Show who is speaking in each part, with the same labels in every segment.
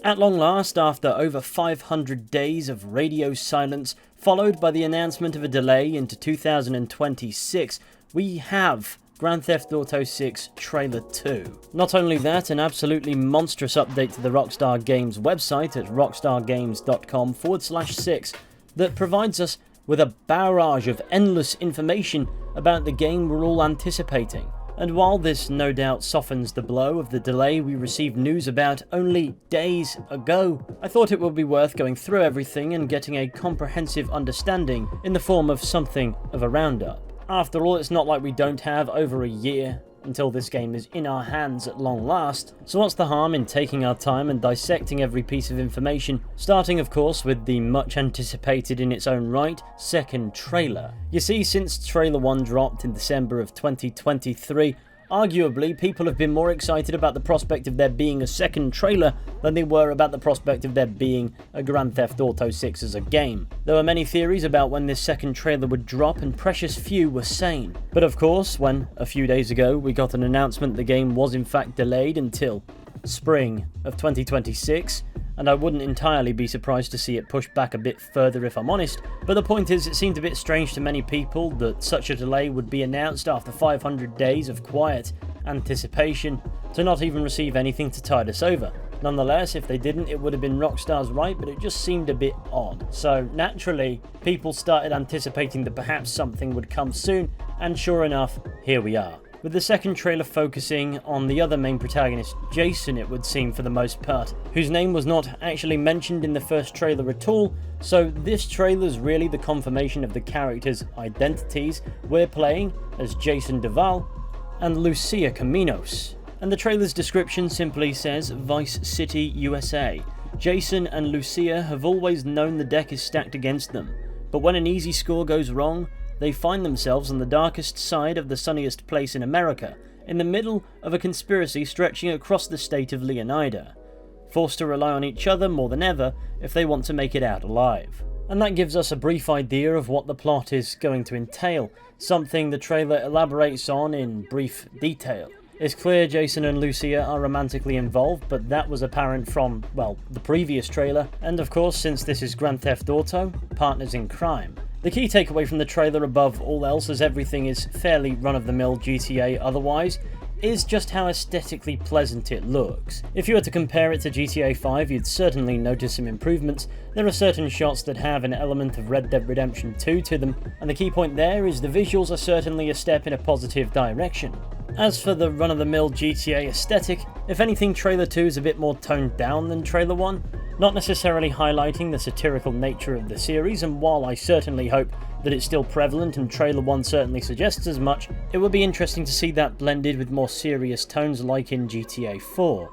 Speaker 1: At long last, after over 500 days of radio silence, followed by the announcement of a delay into 2026, we have Grand Theft Auto 6 Trailer 2. Not only that, an absolutely monstrous update to the Rockstar Games website at rockstargames.com/6 that provides us with a barrage of endless information about the game we're all anticipating. And while this no doubt softens the blow of the delay we received news about only days ago, I thought it would be worth going through everything and getting a comprehensive understanding in the form of something of a roundup. After all, it's not like we don't have over a year until this game is in our hands at long last, so what's the harm in taking our time and dissecting every piece of information, starting of course with the much anticipated in its own right second trailer. You see, since trailer 1 dropped in December of 2023, arguably people have been more excited about the prospect of there being a second trailer than they were about the prospect of there being a Grand Theft Auto 6 as a game. There were many theories about when this second trailer would drop, and precious few were sane. But of course, when a few days ago we got an announcement the game was in fact delayed until spring of 2026, and I wouldn't entirely be surprised to see it pushed back a bit further if I'm honest, but the point is it seemed a bit strange to many people that such a delay would be announced after 500 days of quiet anticipation to not even receive anything to tide us over. Nonetheless, if they didn't, it would have been Rockstar's right, but it just seemed a bit odd. So naturally, people started anticipating that perhaps something would come soon, and sure enough, here we are. With the second trailer focusing on the other main protagonist, Jason, it would seem for the most part, whose name was not actually mentioned in the first trailer at all, so this trailer is really the confirmation of the characters' identities. We're playing as Jason Duval and Lucia Caminos. And the trailer's description simply says, Vice City, USA. Jason and Lucia have always known the deck is stacked against them, but when an easy score goes wrong, they find themselves on the darkest side of the sunniest place in America, in the middle of a conspiracy stretching across the state of Leonida, forced to rely on each other more than ever if they want to make it out alive. And that gives us a brief idea of what the plot is going to entail, something the trailer elaborates on in brief detail. It's clear Jason and Lucia are romantically involved, but that was apparent from, well, the previous trailer, and of course, since this is Grand Theft Auto, partners in crime. The key takeaway from the trailer above all else, as everything is fairly run-of-the-mill GTA otherwise, is just how aesthetically pleasant it looks. If you were to compare it to GTA 5, you'd certainly notice some improvements. There are certain shots that have an element of Red Dead Redemption 2 to them, and the key point there is the visuals are certainly a step in a positive direction. As for the run-of-the-mill GTA aesthetic, if anything, Trailer 2 is a bit more toned down than Trailer 1, not necessarily highlighting the satirical nature of the series, and while I certainly hope that it's still prevalent and Trailer 1 certainly suggests as much, it would be interesting to see that blended with more serious tones like in GTA 4.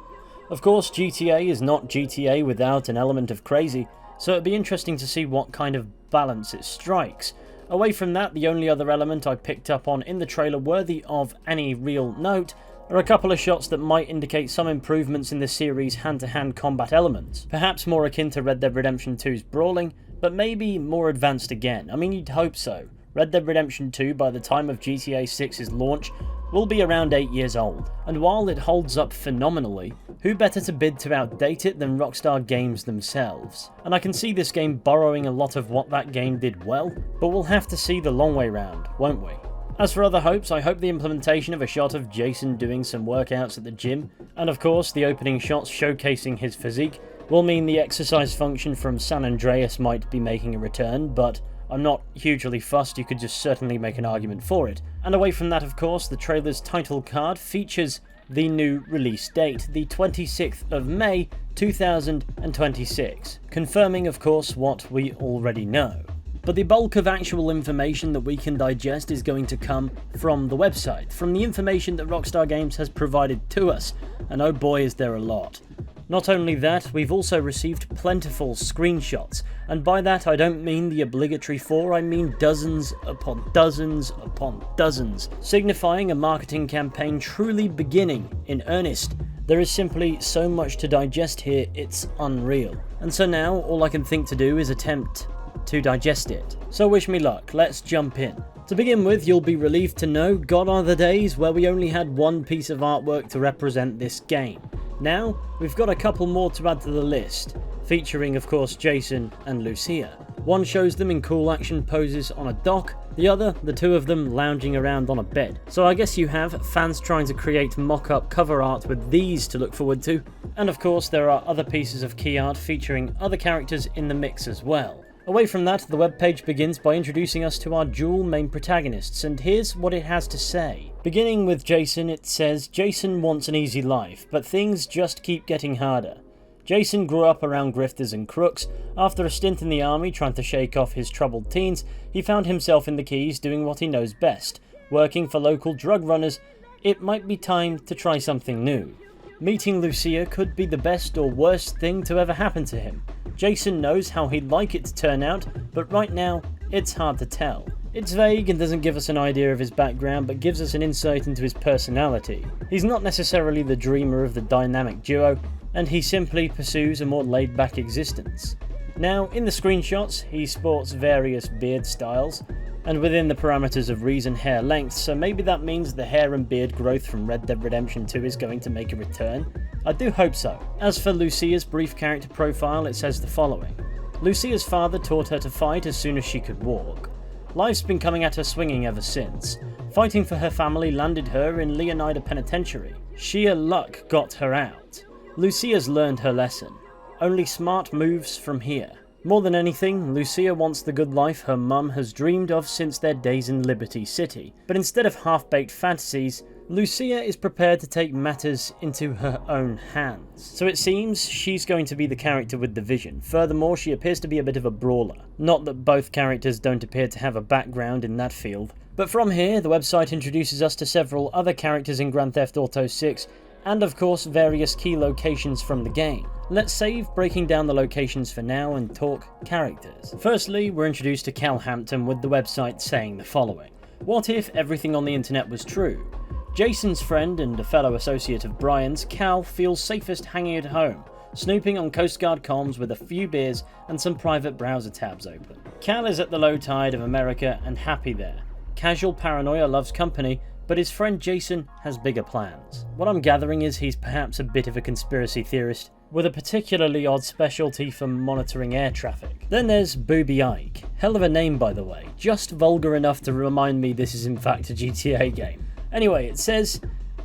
Speaker 1: Of course, GTA is not GTA without an element of crazy, so it'd be interesting to see what kind of balance it strikes. Away from that, the only other element I picked up on in the trailer worthy of any real note are a couple of shots that might indicate some improvements in the series' hand-to-hand combat elements. Perhaps more akin to Red Dead Redemption 2's brawling, but maybe more advanced again. I mean, you'd hope so. Red Dead Redemption 2, by the time of GTA 6's launch, will be around 8 years old, and while it holds up phenomenally, who better to bid to outdate it than Rockstar Games themselves? And I can see this game borrowing a lot of what that game did well, but we'll have to see the long way round, won't we? As for other hopes, I hope the implementation of a shot of Jason doing some workouts at the gym, and of course the opening shots showcasing his physique, will mean the exercise function from San Andreas might be making a return, but I'm not hugely fussed, you could just certainly make an argument for it. And away from that, of course, the trailer's title card features the new release date, the 26th of May 2026, confirming of course what we already know. But the bulk of actual information that we can digest is going to come from the website, from the information that Rockstar Games has provided to us, and oh boy is there a lot. Not only that, we've also received plentiful screenshots, and by that I don't mean the obligatory 4, I mean dozens upon dozens upon dozens, signifying a marketing campaign truly beginning in earnest. There is simply so much to digest here, it's unreal. And so now, all I can think to do is attempt to digest it. So wish me luck, let's jump in. To begin with, you'll be relieved to know, gone are the days where we only had one piece of artwork to represent this game. Now, we've got a couple more to add to the list, featuring of course Jason and Lucia. One shows them in cool action poses on a dock, the other, the two of them lounging around on a bed. So I guess you have fans trying to create mock-up cover art with these to look forward to, and of course there are other pieces of key art featuring other characters in the mix as well. Away from that, the webpage begins by introducing us to our dual main protagonists, and here's what it has to say. Beginning with Jason, it says, Jason wants an easy life, but things just keep getting harder. Jason grew up around grifters and crooks. After a stint in the army trying to shake off his troubled teens, he found himself in the Keys doing what he knows best, working for local drug runners. It might be time to try something new. Meeting Lucia could be the best or worst thing to ever happen to him. Jason knows how he'd like it to turn out, but right now, it's hard to tell. It's vague and doesn't give us an idea of his background, but gives us an insight into his personality. He's not necessarily the dreamer of the dynamic duo, and he simply pursues a more laid-back existence. Now, in the screenshots, he sports various beard styles, and within the parameters of reason hair length, so maybe that means the hair and beard growth from Red Dead Redemption 2 is going to make a return. I do hope so. As for Lucia's brief character profile, it says the following. Lucia's father taught her to fight as soon as she could walk. Life's been coming at her swinging ever since. Fighting for her family landed her in Leonida Penitentiary. Sheer luck got her out. Lucia's learned her lesson. Only smart moves from here. More than anything, Lucia wants the good life her mum has dreamed of since their days in Liberty City. But instead of half-baked fantasies, Lucia is prepared to take matters into her own hands. So it seems she's going to be the character with the vision. Furthermore, she appears to be a bit of a brawler. Not that both characters don't appear to have a background in that field. But from here, the website introduces us to several other characters in Grand Theft Auto 6, and of course various key locations from the game. Let's save breaking down the locations for now and talk characters. Firstly, we're introduced to Cal Hampton with the website saying the following. What if everything on the internet was true? Jason's friend and a fellow associate of Brian's, Cal feels safest hanging at home, snooping on Coast Guard comms with a few beers and some private browser tabs open. Cal is at the low tide of America and happy there. Casual paranoia loves company, but his friend Jason has bigger plans. What I'm gathering is he's perhaps a bit of a conspiracy theorist, with a particularly odd specialty for monitoring air traffic. Then there's Booby Ike. Hell of a name, by the way, just vulgar enough to remind me this is in fact a GTA game. Anyway, it says,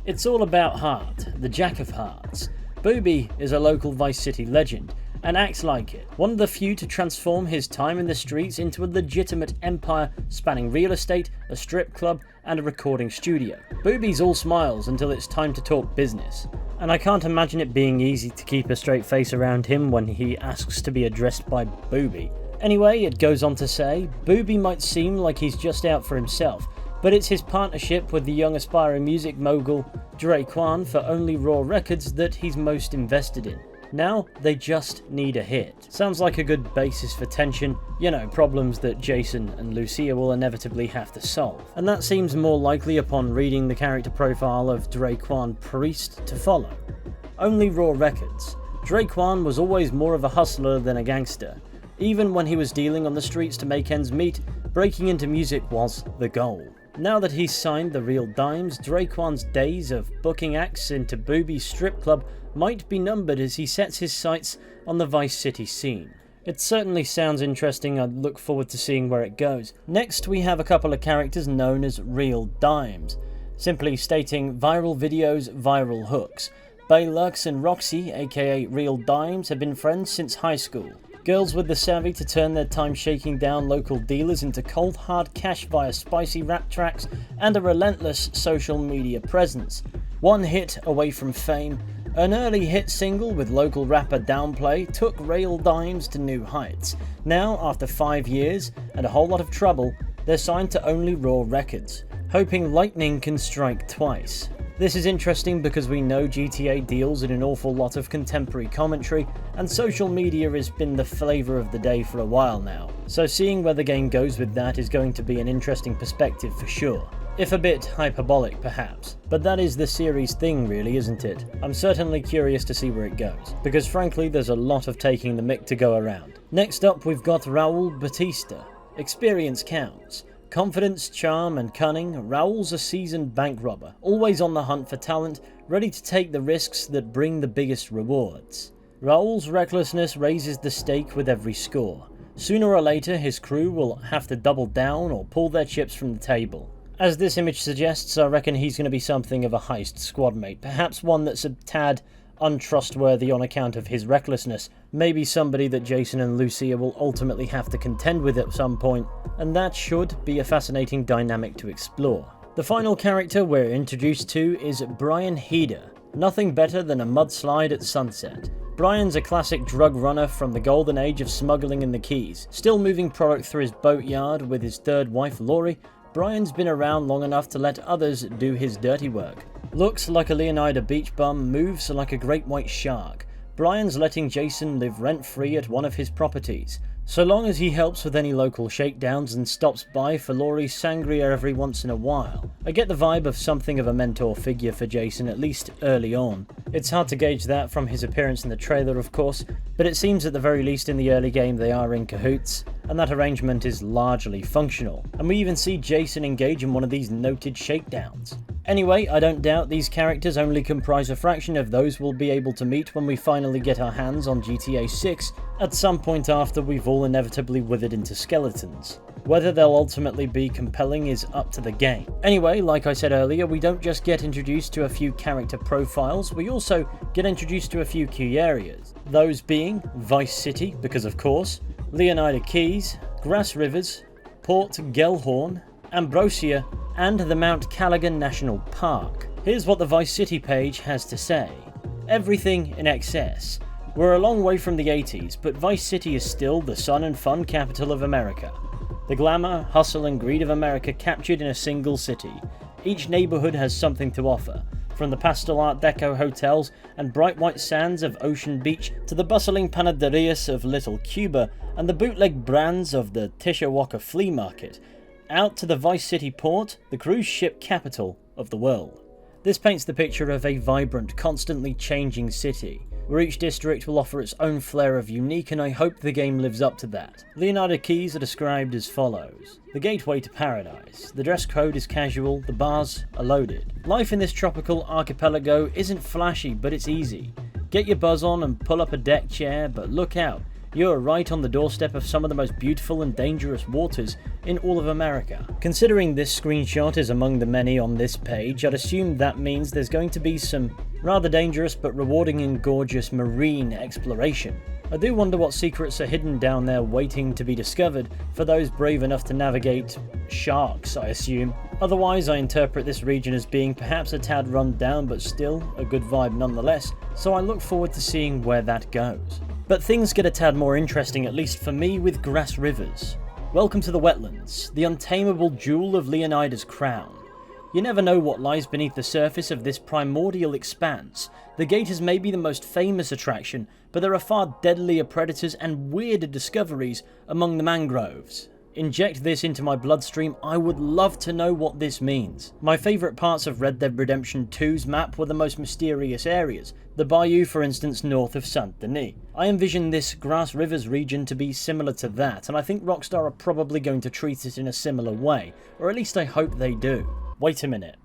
Speaker 1: it's all about Heart, the Jack of Hearts. Booby is a local Vice City legend, and acts like it. One of the few to transform his time in the streets into a legitimate empire spanning real estate, a strip club, and a recording studio. Booby's all smiles until it's time to talk business, and I can't imagine it being easy to keep a straight face around him when he asks to be addressed by Booby. Anyway, it goes on to say, Booby might seem like he's just out for himself, but it's his partnership with the young aspiring music mogul Draquan for Only Raw Records that he's most invested in. Now, they just need a hit. Sounds like a good basis for tension, you know, problems that Jason and Lucia will inevitably have to solve. And that seems more likely upon reading the character profile of Draquan Priest to follow. Only Raw Records. Draquan was always more of a hustler than a gangster. Even when he was dealing on the streets to make ends meet, breaking into music was the goal. Now that he's signed the Real Dimes, Draquan's days of booking acts into Booby's strip club might be numbered as he sets his sights on the Vice City scene. It certainly sounds interesting. I look forward to seeing where it goes. Next, we have a couple of characters known as Real Dimes, simply stating viral videos, viral hooks. Baylux and Roxy, aka Real Dimes, have been friends since high school. Girls with the savvy to turn their time shaking down local dealers into cold hard cash via spicy rap tracks and a relentless social media presence. One hit away from fame, an early hit single with local rapper Downplay took Real Dimes to new heights. Now, after 5 years and a whole lot of trouble, they're signed to Only Raw Records, hoping lightning can strike twice. This is interesting because we know GTA deals in an awful lot of contemporary commentary, and social media has been the flavour of the day for a while now. So seeing where the game goes with that is going to be an interesting perspective for sure. If a bit hyperbolic perhaps, but that is the series thing really, isn't it? I'm certainly curious to see where it goes, because frankly there's a lot of taking the mick to go around. Next up we've got Raul Batista. Experience counts. Confidence, charm and cunning, Raul's a seasoned bank robber, always on the hunt for talent, ready to take the risks that bring the biggest rewards. Raoul's recklessness raises the stake with every score. Sooner or later, his crew will have to double down or pull their chips from the table. As this image suggests, I reckon he's going to be something of a heist squad mate, perhaps one that's a tad untrustworthy on account of his recklessness, maybe somebody that Jason and Lucia will ultimately have to contend with at some point, and that should be a fascinating dynamic to explore. The final character we're introduced to is Brian Heder. Nothing better than a mudslide at sunset. Brian's a classic drug runner from the golden age of smuggling in the Keys. Still moving product through his boatyard with his third wife Laurie, Brian's been around long enough to let others do his dirty work. Looks like a Leonida beach bum, moves like a great white shark. Brian's letting Jason live rent-free at one of his properties, so long as he helps with any local shakedowns and stops by for Laurie's sangria every once in a while. I get the vibe of something of a mentor figure for Jason, at least early on. It's hard to gauge that from his appearance in the trailer, of course, but it seems at the very least in the early game they are in cahoots, and that arrangement is largely functional. And we even see Jason engage in one of these noted shakedowns. Anyway, I don't doubt these characters only comprise a fraction of those we'll be able to meet when we finally get our hands on GTA 6 at some point after we've all inevitably withered into skeletons. Whether they'll ultimately be compelling is up to the game. Anyway, like I said earlier, we don't just get introduced to a few character profiles, we also get introduced to a few key areas. Those being Vice City, because of course, Leonida Keys, Grass Rivers, Port Gellhorn, Ambrosia, and the Mount Callaghan National Park. Here's what the Vice City page has to say. Everything in excess. We're a long way from the 80s, but Vice City is still the sun and fun capital of America. The glamour, hustle and greed of America captured in a single city. Each neighborhood has something to offer, from the pastel Art Deco hotels and bright white sands of Ocean Beach to the bustling panaderias of Little Cuba and the bootleg brands of the Tishawaka Flea Market, out to the Vice City port, the cruise ship capital of the world. This paints the picture of a vibrant, constantly changing city, where each district will offer its own flair of unique, and I hope the game lives up to that. Leonida Keys are described as follows. The gateway to paradise. The dress code is casual, the bars are loaded. Life in this tropical archipelago isn't flashy, but it's easy. Get your buzz on and pull up a deck chair, but look out. You're right on the doorstep of some of the most beautiful and dangerous waters in all of America. Considering this screenshot is among the many on this page, I'd assume that means there's going to be some rather dangerous but rewarding and gorgeous marine exploration. I do wonder what secrets are hidden down there waiting to be discovered for those brave enough to navigate sharks, I assume. Otherwise, I interpret this region as being perhaps a tad run down but still a good vibe nonetheless, so I look forward to seeing where that goes. But things get a tad more interesting, at least for me, with Grass Rivers. Welcome to the wetlands, the untamable jewel of Leonida's crown. You never know what lies beneath the surface of this primordial expanse. The gators may be the most famous attraction, but there are far deadlier predators and weirder discoveries among the mangroves. Inject this into my bloodstream, I would love to know what this means. My favourite parts of Red Dead Redemption 2's map were the most mysterious areas, the bayou for instance north of Saint Denis. I envision this Grass Rivers region to be similar to that, and I think Rockstar are probably going to treat it in a similar way, or at least I hope they do. Wait a minute.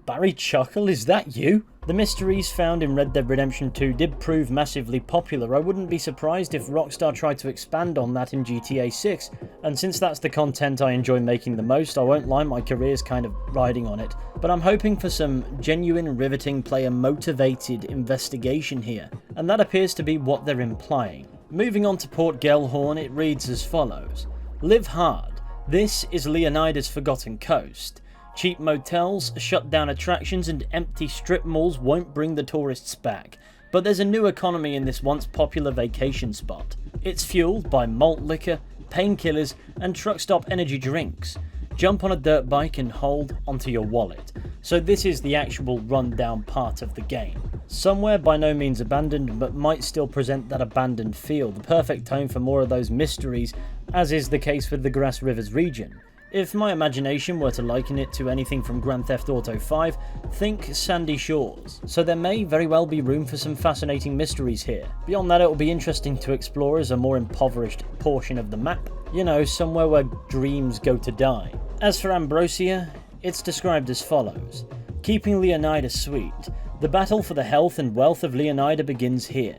Speaker 1: Barry Chuckle, is that you? The mysteries found in Red Dead Redemption 2 did prove massively popular. I wouldn't be surprised if Rockstar tried to expand on that in GTA 6, and since that's the content I enjoy making the most, I won't lie, my career's kind of riding on it. But I'm hoping for some genuine, riveting, player-motivated investigation here, and that appears to be what they're implying. Moving on to Port Gellhorn, it reads as follows. Live hard. This is Leonida's Forgotten Coast. Cheap motels, shut down attractions and empty strip malls won't bring the tourists back, but there's a new economy in this once popular vacation spot. It's fueled by malt liquor, painkillers and truck stop energy drinks. Jump on a dirt bike and hold onto your wallet. So this is the actual rundown part of the game. Somewhere by no means abandoned, but might still present that abandoned feel, the perfect tone for more of those mysteries, as is the case with the Grass Rivers region. If my imagination were to liken it to anything from Grand Theft Auto 5, think Sandy Shores. So there may very well be room for some fascinating mysteries here. Beyond that, it will be interesting to explore as a more impoverished portion of the map. You know, somewhere where dreams go to die. As for Ambrosia, it's described as follows. Keeping Leonida sweet, the battle for the health and wealth of Leonida begins here.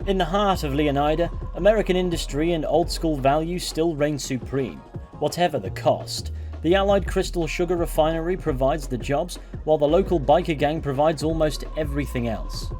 Speaker 1: In the heart of Leonida, American industry and old-school values still reign supreme, whatever the cost. The Allied Crystal Sugar Refinery provides the jobs, while the local biker gang provides almost everything else.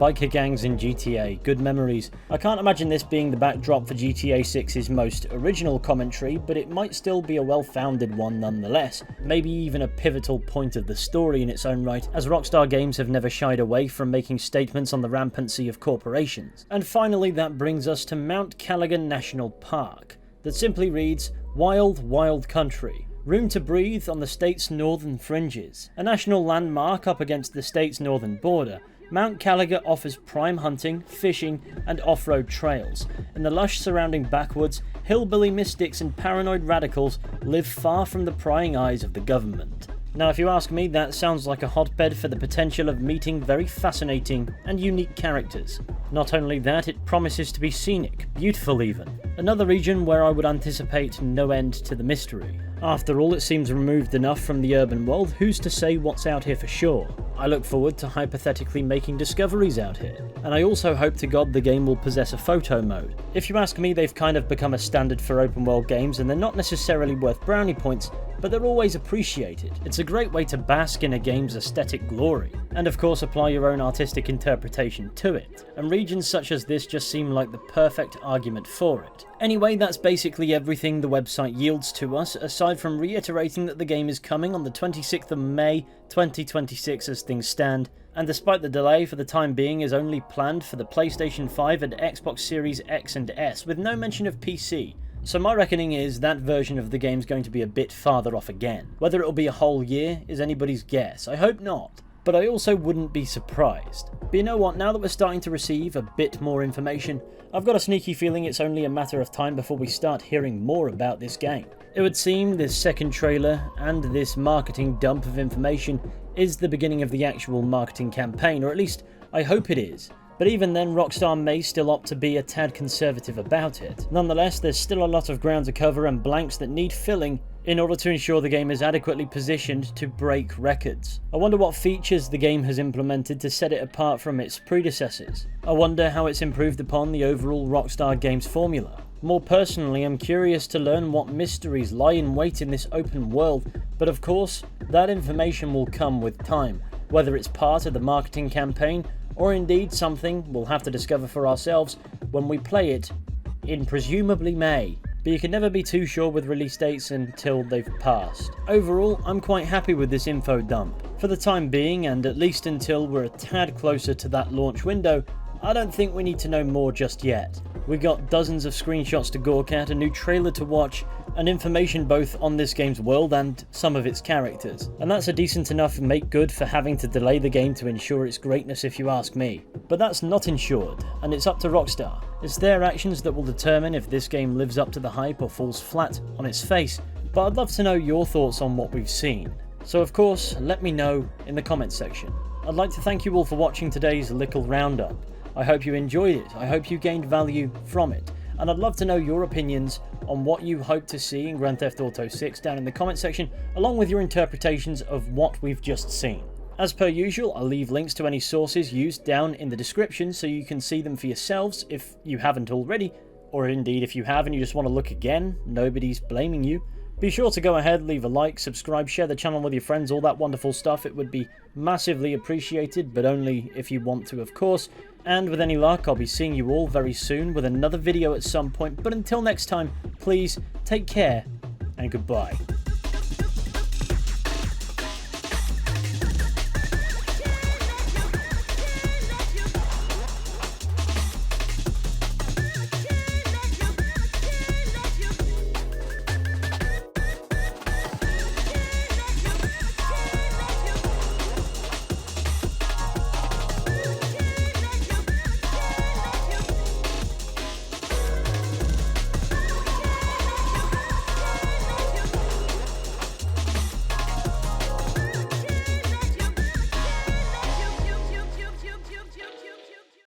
Speaker 1: Biker gangs in GTA, good memories. I can't imagine this being the backdrop for GTA 6's most original commentary, but it might still be a well-founded one nonetheless, maybe even a pivotal point of the story in its own right, as Rockstar Games have never shied away from making statements on the rampancy of corporations. And finally, that brings us to Mount Callaghan National Park, that simply reads, Wild, Wild Country. Room to breathe on the state's northern fringes. A national landmark up against the state's northern border, Mount Callaghan offers prime hunting, fishing, and off-road trails. In the lush surrounding backwoods, hillbilly mystics and paranoid radicals live far from the prying eyes of the government. Now, if you ask me, that sounds like a hotbed for the potential of meeting very fascinating and unique characters. Not only that, it promises to be scenic, beautiful even. Another region where I would anticipate no end to the mystery. After all, it seems removed enough from the urban world, who's to say what's out here for sure? I look forward to hypothetically making discoveries out here. And I also hope to God the game will possess a photo mode. If you ask me, they've kind of become a standard for open world games, and they're not necessarily worth brownie points, but they're always appreciated. It's a great way to bask in a game's aesthetic glory, and of course apply your own artistic interpretation to it, and regions such as this just seem like the perfect argument for it. Anyway, that's basically everything the website yields to us, aside from reiterating that the game is coming on the 26th of May 2026 as things stand, and despite the delay, for the time being is only planned for the PlayStation 5 and Xbox Series X and S, with no mention of PC. So my reckoning is that version of the game's going to be a bit farther off again. Whether it'll be a whole year is anybody's guess. I hope not, but I also wouldn't be surprised. But you know what, now that we're starting to receive a bit more information, I've got a sneaky feeling it's only a matter of time before we start hearing more about this game. It would seem this second trailer and this marketing dump of information is the beginning of the actual marketing campaign, or at least I hope it is. But even then, Rockstar may still opt to be a tad conservative about it. Nonetheless, there's still a lot of ground to cover and blanks that need filling in order to ensure the game is adequately positioned to break records. I wonder what features the game has implemented to set it apart from its predecessors. I wonder how it's improved upon the overall Rockstar Games formula. More personally, I'm curious to learn what mysteries lie in wait in this open world, but of course, that information will come with time, whether it's part of the marketing campaign or indeed something we'll have to discover for ourselves when we play it in presumably May. But you can never be too sure with release dates until they've passed. Overall, I'm quite happy with this info dump. For the time being, and at least until we're a tad closer to that launch window, I don't think we need to know more just yet. We got dozens of screenshots to gawk at, a new trailer to watch, and information both on this game's world and some of its characters. And that's a decent enough make good for having to delay the game to ensure its greatness if you ask me. But that's not ensured, and it's up to Rockstar. It's their actions that will determine if this game lives up to the hype or falls flat on its face. But I'd love to know your thoughts on what we've seen. So of course, let me know in the comments section. I'd like to thank you all for watching today's little roundup. I hope you enjoyed it, I hope you gained value from it, and I'd love to know your opinions on what you hope to see in Grand Theft Auto 6 down in the comment section, along with your interpretations of what we've just seen. As per usual, I'll leave links to any sources used down in the description so you can see them for yourselves if you haven't already, or indeed if you have and you just want to look again, nobody's blaming you. Be sure to go ahead, leave a like, subscribe, share the channel with your friends, all that wonderful stuff. It would be massively appreciated, but only if you want to, of course. And with any luck, I'll be seeing you all very soon with another video at some point. But until next time, please take care and goodbye.